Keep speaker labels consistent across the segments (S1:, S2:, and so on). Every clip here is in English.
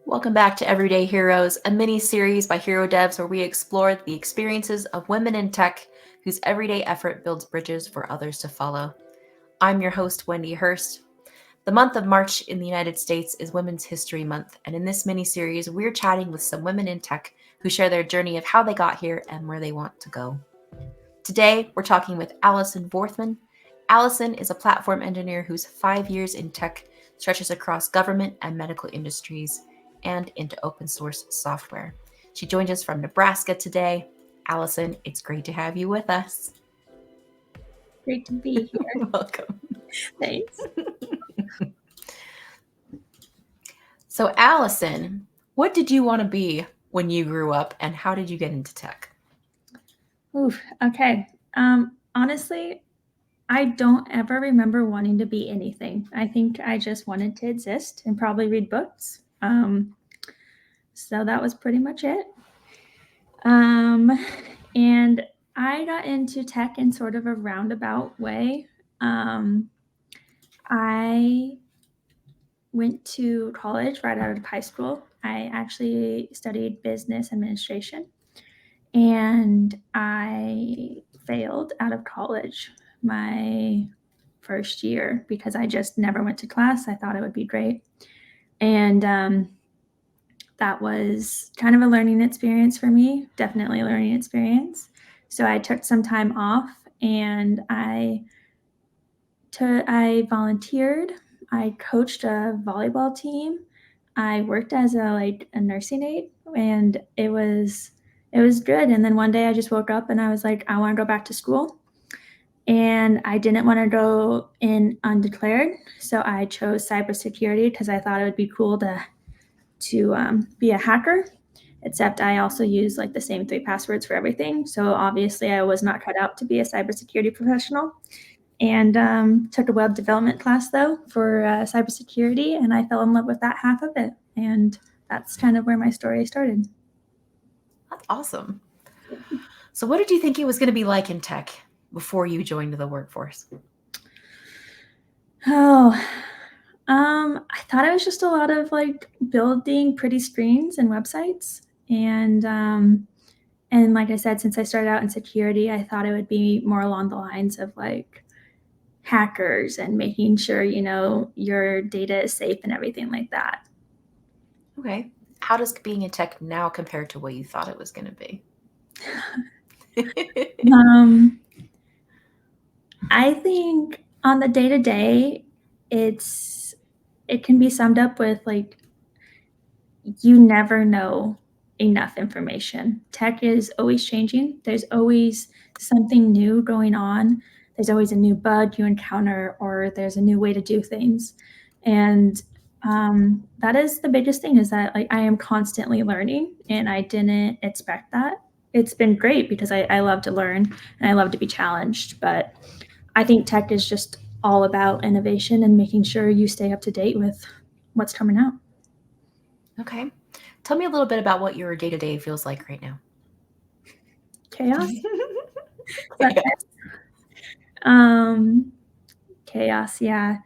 S1: Welcome back to Everyday Heroes, a mini-series by HeroDevs where we explore the experiences of women in tech whose everyday effort builds bridges for others to follow. I'm your host, Wendy Hurst. The month of March in the United States is Women's History Month, and in this mini-series, we're chatting with some women in tech who share their journey of how they got here and where they want to go. Today, we're talking with Allison Vorthmann. Allison is a platform engineer whose 5 years in tech stretches across government and medical industries and into open source software. She joins us from Nebraska today. Allison, it's great to have you with us.
S2: Great to be here.
S1: Welcome.
S2: Thanks.
S1: So, Allison, what did you want to be when you grew up, and how did you get into tech?
S2: Oof. Okay. Honestly, I don't ever remember wanting to be anything. I think I just wanted to exist and probably read books. So that was pretty much it. And I got into tech in sort of a roundabout way. I went to college right out of high school. I actually studied business administration. And I failed out of college my first year because I just never went to class. I thought it would be great. And that was kind of a learning experience for me, definitely a learning experience. So I took some time off and I volunteered. I coached a volleyball team. I worked as a nursing aide, and it was good. And then one day I just woke up and I was like, I want to go back to school. And I didn't want to go in undeclared, so I chose cybersecurity because I thought it would be cool to be a hacker. Except I also use like the same 3 passwords for everything. So obviously I was not cut out to be a cybersecurity professional. And took a web development class though for cybersecurity, and I fell in love with that half of it. And that's kind of where my story started.
S1: That's awesome. So, what did you think it was going to be like in tech before you joined the workforce?
S2: Oh, I thought it was just a lot of like building pretty screens and websites, and like I said, since I started out in security, I thought it would be more along the lines of like hackers and making sure your data is safe and everything like that.
S1: Okay. How does being in tech now compare to what you thought it was going to be?
S2: I think on the day to day, it can be summed up with like you never know enough information. Tech is always changing. There's always something new going on. There's always a new bug you encounter, or there's a new way to do things. And that is the biggest thing, is that like I am constantly learning, and I didn't expect that. It's been great because I love to learn and I love to be challenged. But I think tech is just all about innovation and making sure you stay up to date with what's coming out.
S1: Okay. Tell me a little bit about what your day-to-day feels like right now.
S2: Chaos.
S1: Chaos.
S2: Chaos, yeah.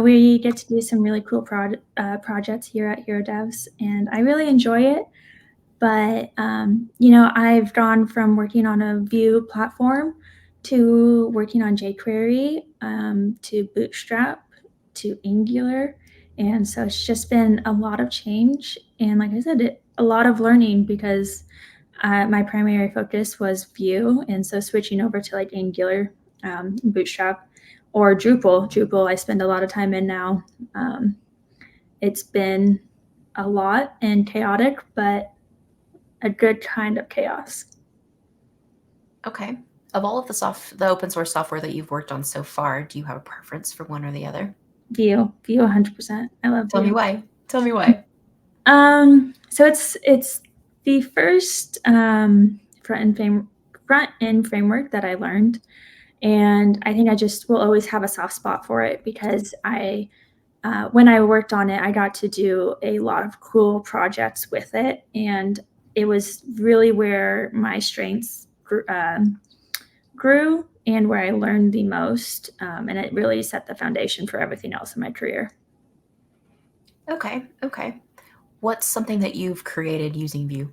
S2: We get to do some really cool projects here at HeroDevs, and I really enjoy it. But I've gone from working on a Vue platform to working on jQuery, to Bootstrap, to Angular, and so it's just been a lot of change. And like I said, a lot of learning, because my primary focus was Vue, and so switching over to like Angular, Bootstrap, or Drupal. Drupal I spend a lot of time in now. It's been a lot and chaotic, but a good kind of chaos.
S1: Okay. Of all of the open source software that you've worked on so far, do you have a preference for one or the other?
S2: Vue 100%. I love
S1: Tell me
S2: Vue.
S1: why. Tell me why.
S2: So it's the first front end framework that I learned, and I think I just will always have a soft spot for it because when I worked on it, I got to do a lot of cool projects with it, and it was really where my strengths grew and where I learned the most, and it really set the foundation for everything else in my career.
S1: Okay. what's something that you've created using Vue?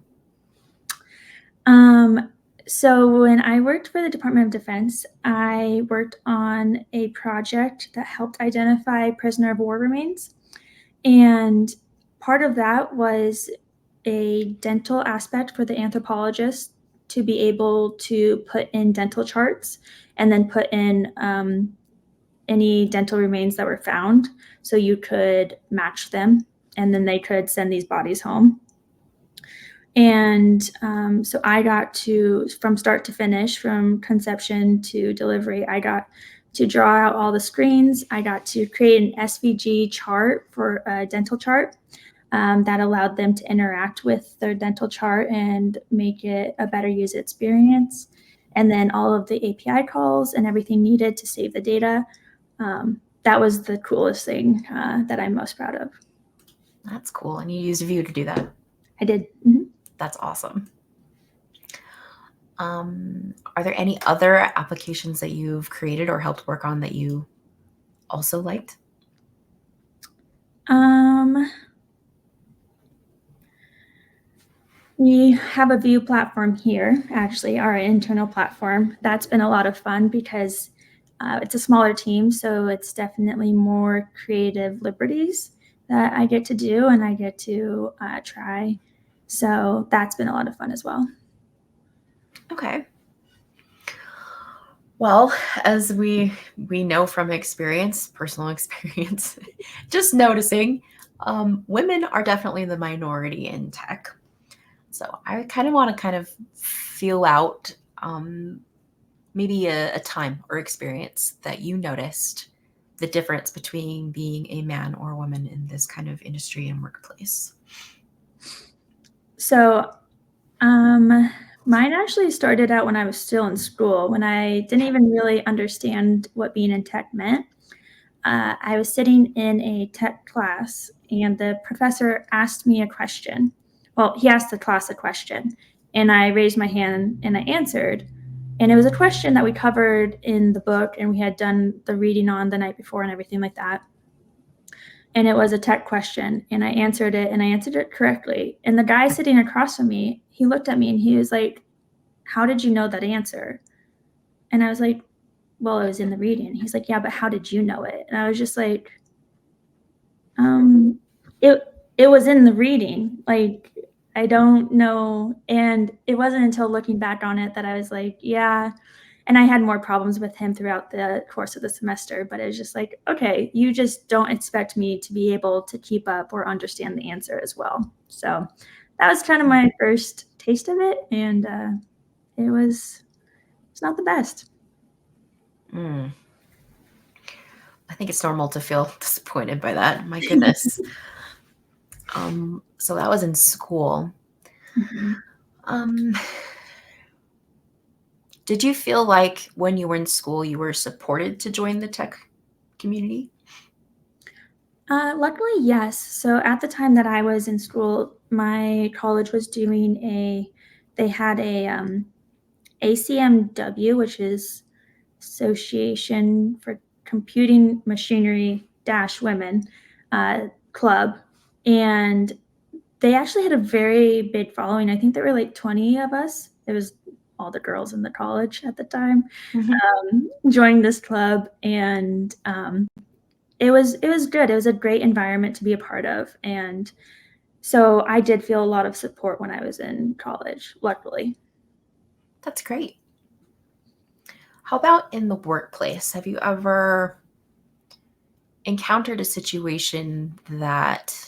S2: So when I worked for the Department of Defense, I worked on a project that helped identify prisoner of war remains. And part of that was a dental aspect for the anthropologist to be able to put in dental charts and then put in any dental remains that were found so you could match them and then they could send these bodies home. And so I got to, from start to finish, from conception to delivery, I got to draw out all the screens. I got to create an SVG chart for a dental chart that allowed them to interact with their dental chart and make it a better user experience. And then all of the API calls and everything needed to save the data. That was the coolest thing that I'm most proud of.
S1: That's cool. And you used Vue to do that.
S2: I did. Mm-hmm.
S1: That's awesome. Are there any other applications that you've created or helped work on that you also liked?
S2: We have a Vue platform here, actually, our internal platform. That's been a lot of fun because it's a smaller team, so it's definitely more creative liberties that I get to do and I get to try. So that's been a lot of fun as well.
S1: Okay. Well, as we know from experience, personal experience, just noticing, women are definitely the minority in tech. So I kind of want to feel out maybe a time or experience that you noticed the difference between being a man or a woman in this kind of industry and workplace.
S2: So mine actually started out when I was still in school, when I didn't even really understand what being in tech meant. I was sitting in a tech class and the professor asked me a question. Well, he asked the class a question and I raised my hand and I answered. And it was a question that we covered in the book and we had done the reading on the night before and everything like that. And it was a tech question and I answered it and I answered it correctly. And the guy sitting across from me, he looked at me and he was like, "How did you know that answer?" And I was like, "Well, it was in the reading." He's like, "Yeah, but how did you know it?" And I was just like, it was in the reading. Like, I don't know. And it wasn't until looking back on it that I was like, yeah. And I had more problems with him throughout the course of the semester, but it was just like, okay, you just don't expect me to be able to keep up or understand the answer as well. So that was kind of my first taste of it. And it's not the best.
S1: I think it's normal to feel disappointed by that. My goodness. So that was in school. Mm-hmm. Did you feel like when you were in school, you were supported to join the tech community?
S2: Luckily, yes. So at the time that I was in school, my college was doing they had a ACMW, which is Association for Computing Machinery Women club. And they actually had a very big following. I think there were like 20 of us. It was all the girls in the college at the time joining this club. And it was good. It was a great environment to be a part of. And so I did feel a lot of support when I was in college, luckily.
S1: That's great. How about in the workplace? Have you ever encountered a situation that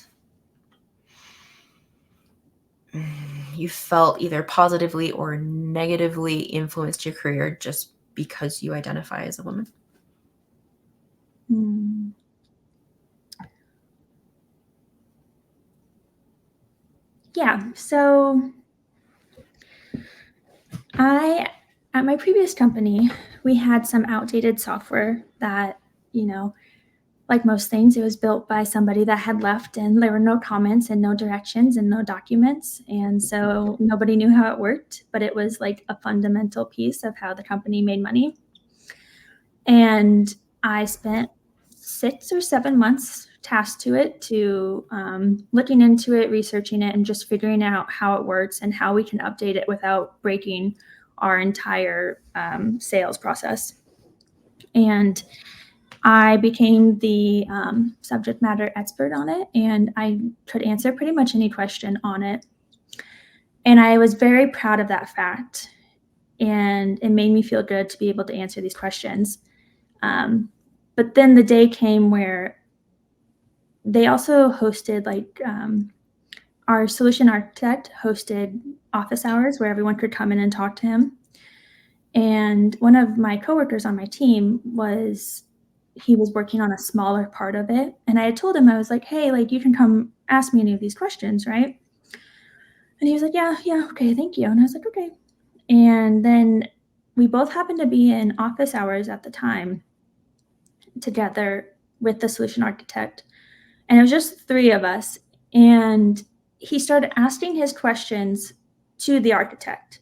S1: you felt either positively or negatively influenced your career just because you identify as a woman?
S2: Yeah. So at my previous company, we had some outdated software that, like most things, it was built by somebody that had left and there were no comments and no directions and no documents. And so nobody knew how it worked, but it was like a fundamental piece of how the company made money. And I spent 6 or 7 months tasked to it, to looking into it, researching it, and just figuring out how it works and how we can update it without breaking our entire sales process. And I became the subject matter expert on it, and I could answer pretty much any question on it. And I was very proud of that fact, and it made me feel good to be able to answer these questions. But then the day came where they also hosted, like, our solution architect hosted office hours where everyone could come in and talk to him. And one of my coworkers on my team he was working on a smaller part of it. And I had told him, I was like, hey, like, you can come ask me any of these questions, right? And he was like, yeah, okay, thank you. And I was like, okay. And then we both happened to be in office hours at the time together with the solution architect. And it was just 3 of us. And he started asking his questions to the architect.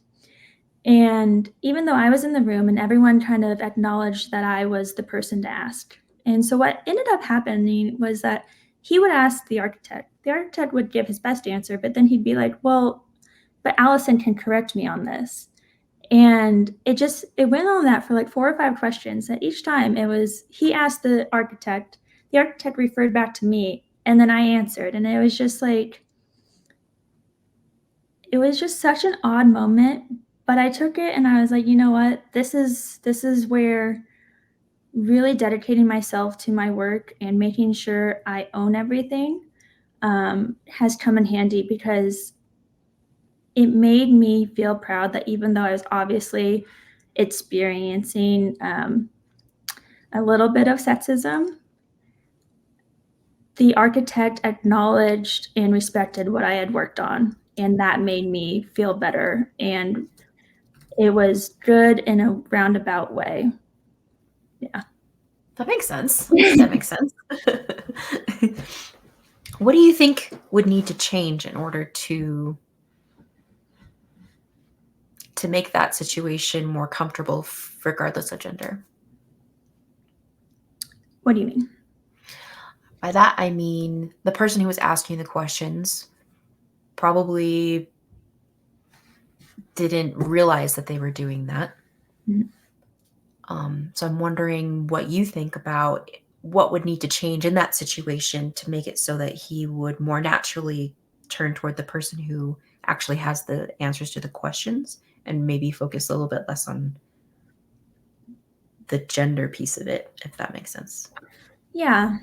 S2: And even though I was in the room and everyone kind of acknowledged that I was the person to ask. And so what ended up happening was that he would ask the architect. The architect would give his best answer, but then he'd be like, well, but Allison can correct me on this. And it went on that for like 4 or 5 questions. And each time he asked the architect referred back to me, and then I answered. And it was just such an odd moment, but I took it and I was like, you know what? This is where really dedicating myself to my work and making sure I own everything has come in handy, because it made me feel proud that even though I was obviously experiencing a little bit of sexism, the architect acknowledged and respected what I had worked on, and that made me feel better. And it was good in a roundabout way. Yeah.
S1: That makes sense. That makes sense. What do you think would need to change in order to make that situation more comfortable, regardless of gender?
S2: What do you mean?
S1: By that, I mean the person who was asking the questions probably didn't realize that they were doing that.
S2: Mhm.
S1: So I'm wondering what you think about what would need to change in that situation to make it so that he would more naturally turn toward the person who actually has the answers to the questions, and maybe focus a little bit less on the gender piece of it, if that makes sense.
S2: Yeah.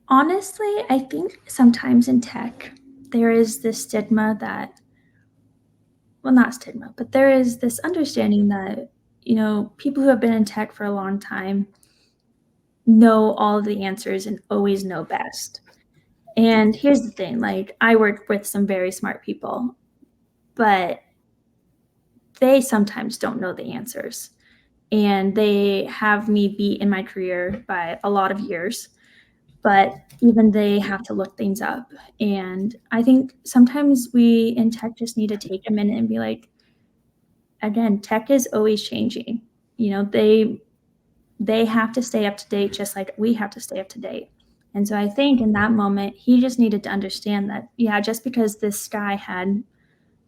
S2: Honestly, I think sometimes in tech, there is this stigma that, well, not stigma, but there is this understanding that, people who have been in tech for a long time know all of the answers and always know best. And here's the thing, like, I work with some very smart people, but they sometimes don't know the answers. And they have me beat in my career by a lot of years, but even they have to look things up. And I think sometimes we in tech just need to take a minute and be like, again, tech is always changing. They have to stay up to date just like we have to stay up to date. And so I think in that moment, he just needed to understand that, yeah, just because this guy had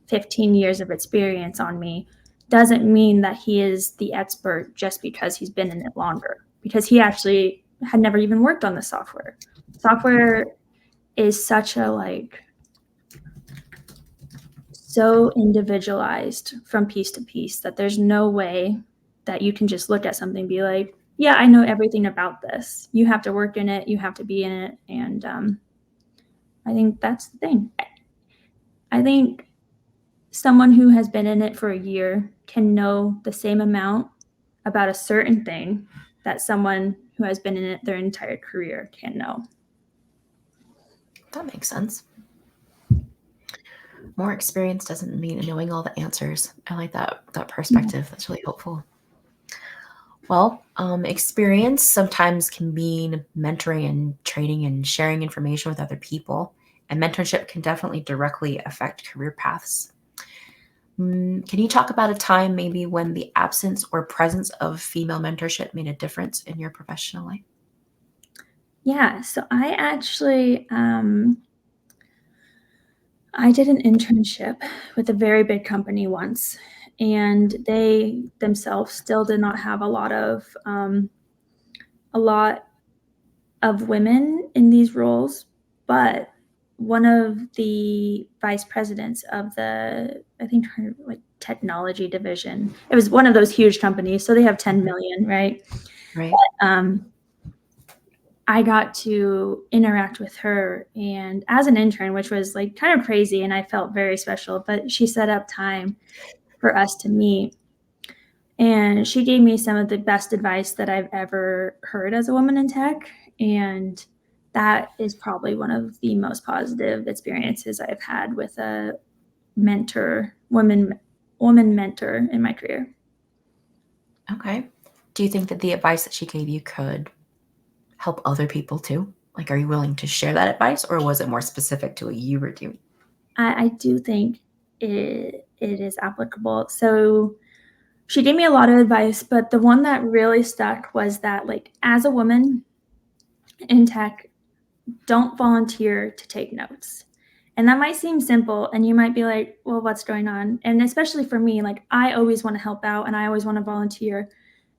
S2: 15 years of experience on me doesn't mean that he is the expert just because he's been in it longer, because he actually had never even worked on the software. Software is such a so individualized from piece to piece that there's no way that you can just look at something and be like, yeah, I know everything about this. You have to work in it, you have to be in it. And I think that's the thing. I think someone who has been in it for a year can know the same amount about a certain thing that someone who has been in it their entire career can know.
S1: That makes sense. More experience doesn't mean knowing all the answers. I like that perspective. That's really helpful. Well, experience sometimes can mean mentoring and training and sharing information with other people. and mentorship can definitely directly affect career paths. Can you talk about a time maybe when the absence or presence of female mentorship made a difference in your professional life?
S2: Yeah, so I actually I did an internship with a very big company once, and they themselves still did not have a lot of women in these roles, but one of the vice presidents of the, I think, like technology division. It was one of those huge companies, so they have 10 million, right?
S1: Right.
S2: I got to interact with her, and as an intern, which was like kind of crazy, and I felt very special, but she set up time for us to meet. And she gave me some of the best advice that I've ever heard as a woman in tech. And that is probably one of the most positive experiences I've had with a woman mentor in my career.
S1: Okay. Do you think that the advice that she gave you could help other people too? Like, are you willing to share that advice, or was it more specific to what you were doing?
S2: I do think it is applicable. So she gave me a lot of advice, but the one that really stuck was that, like, as a woman in tech, don't volunteer to take notes. And that might seem simple, and you might be like, well, what's going on? And especially for me, like, I always want to help out and I always want to volunteer.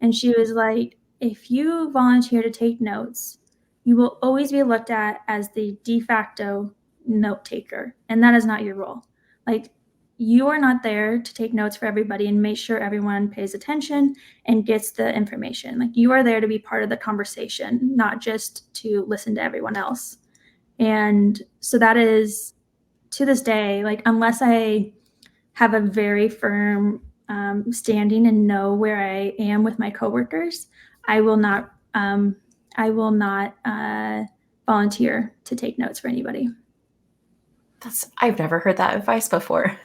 S2: And she was like, if you volunteer to take notes, you will always be looked at as the de facto note taker. And that is not your role. Like, you are not there to take notes for everybody and make sure everyone pays attention and gets the information. Like, you are there to be part of the conversation, not just to listen to everyone else. And so that is, to this day, like, unless I have a very firm standing and know where I am with my coworkers, I will not volunteer to take notes for anybody.
S1: I've never heard that advice before.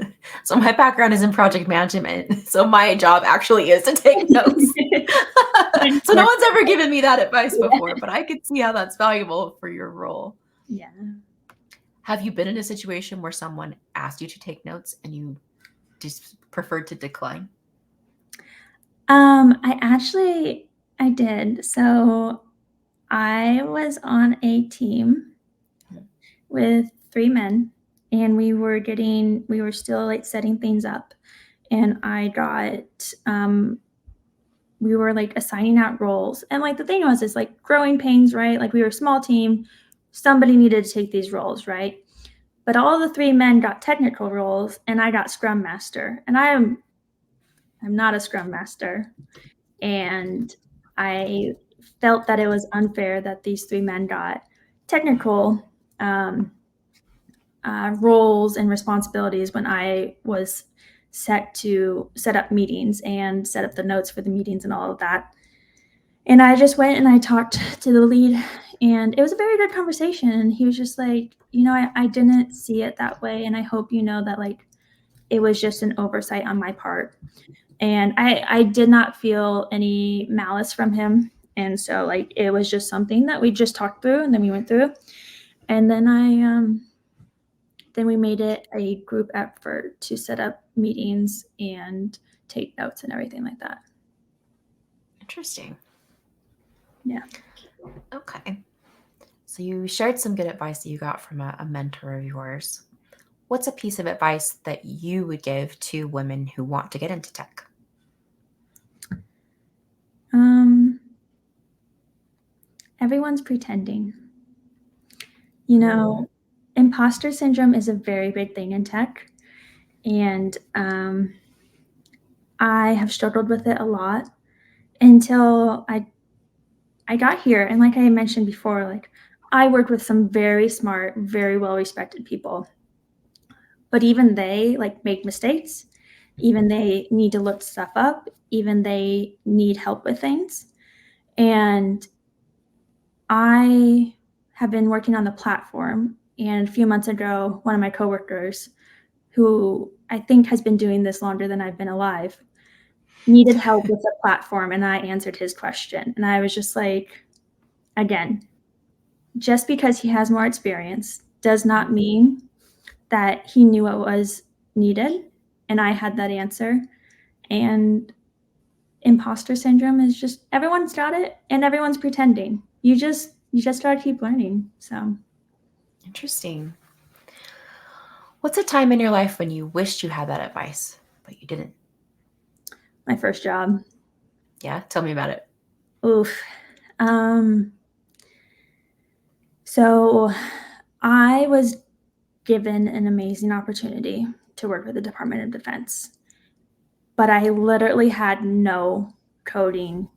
S1: So my background is in project management. So my job actually is to take notes. So no one's ever given me that advice before, but I could see how that's valuable for your role.
S2: Yeah.
S1: Have you been in a situation where someone asked you to take notes and you just preferred to decline?
S2: I did. So I was on a team with 3 men, and we were still, like, setting things up, and we were, like, assigning out roles, and, like, the thing was is, like, growing pains, right? Like, we were a small team, somebody needed to take these roles, right? But all the 3 men got technical roles, and I got scrum master, and I'm not a scrum master, and I felt that it was unfair that these 3 men got technical roles and responsibilities when I was set to set up meetings and set up the notes for the meetings and all of that. And I just went and I talked to the lead, and it was a very good conversation. And he was just like, I didn't see it that way. And I hope you know that, like, it was just an oversight on my part. And I did not feel any malice from him. And so, like, it was just something that we just talked through, and then we went through. And then we made it a group effort to set up meetings and take notes and everything like that.
S1: Interesting.
S2: Yeah.
S1: Okay. So you shared some good advice that you got from a mentor of yours. What's a piece of advice that you would give to women who want to get into tech?
S2: Everyone's pretending. Imposter syndrome is a very big thing in tech, and I have struggled with it a lot until I got here. And like I mentioned before, like, I worked with some very smart, very well-respected people, but even they, like, make mistakes. Even they need to look stuff up. Even they need help with things. And I have been working on the platform, and a few months ago, one of my coworkers, who I think has been doing this longer than I've been alive, needed help with the platform, and I answered his question. And I was just like, again, just because he has more experience does not mean that he knew what was needed and I had that answer. And imposter syndrome is just everyone's got it and everyone's pretending. You just gotta keep learning. So
S1: Interesting. What's a time in your life when you wished you had that advice, but you didn't?
S2: my first job.
S1: Yeah, tell me about it.
S2: Oof. So I was given an amazing opportunity to work with the Department of Defense, but I literally had no coding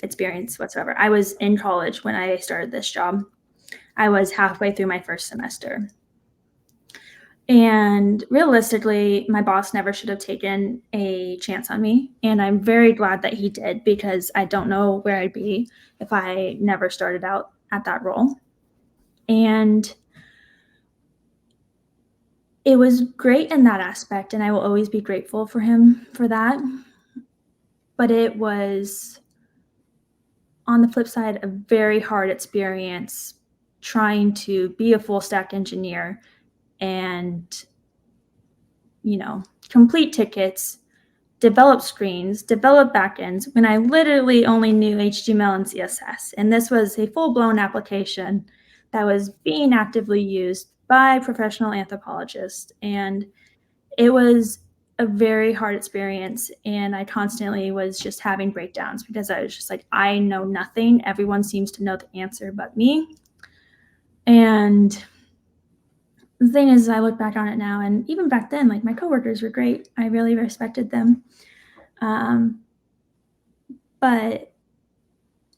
S2: experience whatsoever. I was in college when I started this job. I was halfway through my first semester. And realistically, my boss never should have taken a chance on me. And I'm very glad that he did, because I don't know where I'd be if I never started out at that role. And it was great in that aspect, and I will always be grateful for him for that. But it was, on the flip side, a very hard experience trying to be a full stack engineer and, complete tickets, develop screens, develop backends, when I literally only knew HTML and CSS. And this was a full-blown application that was being actively used by professional anthropologists. And it was a very hard experience. And I constantly was just having breakdowns because I was just like, I know nothing. Everyone seems to know the answer but me. And the thing is, I look back on it now, and even back then, like, my coworkers were great. I really respected them. But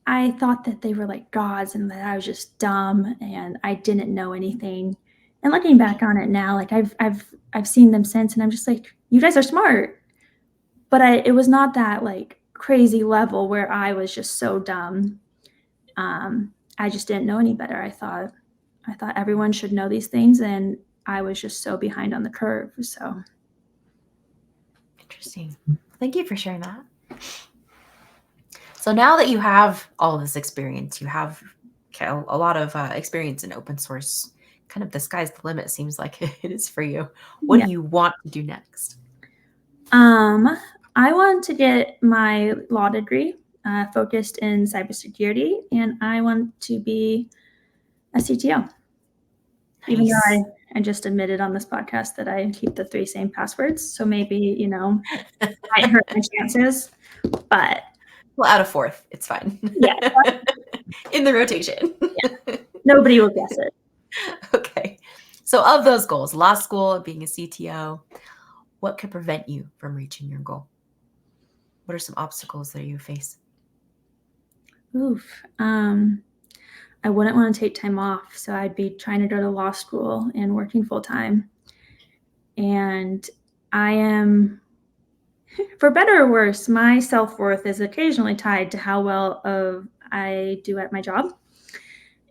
S2: I thought that they were like gods and that I was just dumb and I didn't know anything. And looking back on it now, like I've seen them since, and I'm just like, you guys are smart. But it was not that like crazy level where I was just so dumb. I just didn't know any better. I thought everyone should know these things, and I was just so behind on the curve. So
S1: Interesting. Thank you for sharing that. So now that you have all of this experience, you have a lot of experience in open source. Kind of the sky's the limit seems like it is for you. What
S2: yeah.
S1: do you want to do next?
S2: I want to get my law degree focused in cybersecurity, and I want to be a CTO.
S1: Nice.
S2: Even though I just admitted on this podcast that I keep the 3 same passwords, so maybe, might hurt my chances, but
S1: well, out of 4th, it's fine.
S2: yeah.
S1: In the rotation.
S2: Yeah. Nobody will guess it.
S1: Okay. So of those goals, law school, being a CTO, what could prevent you from reaching your goal? What are some obstacles that you face?
S2: Oof. I wouldn't want to take time off, so I'd be trying to go to law school and working full time. And I am, for better or worse, my self-worth is occasionally tied to how well I do at my job.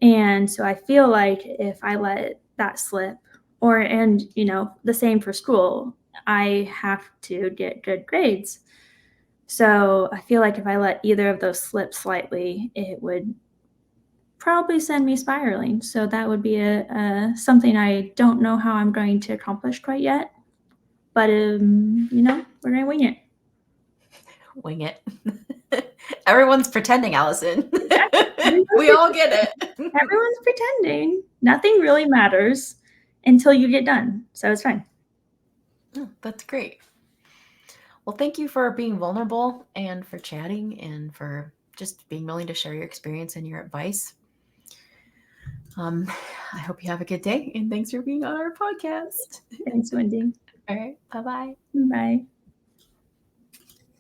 S2: And so I feel like if I let that slip, the same for school, I have to get good grades. So I feel like if I let either of those slip slightly, it would probably send me spiraling. So that would be something I don't know how I'm going to accomplish quite yet. But, we're going to wing it.
S1: Wing it. Everyone's pretending, Allison.
S2: Exactly.
S1: We all get it.
S2: Everyone's pretending. Nothing really matters until you get done. So it's fine.
S1: Oh, that's great. Well, thank you for being vulnerable and for chatting and for just being willing to share your experience and your advice. I hope you have a good day, and thanks for being on our podcast.
S2: Thanks, Wendy.
S1: All right. Bye-bye.
S2: Bye.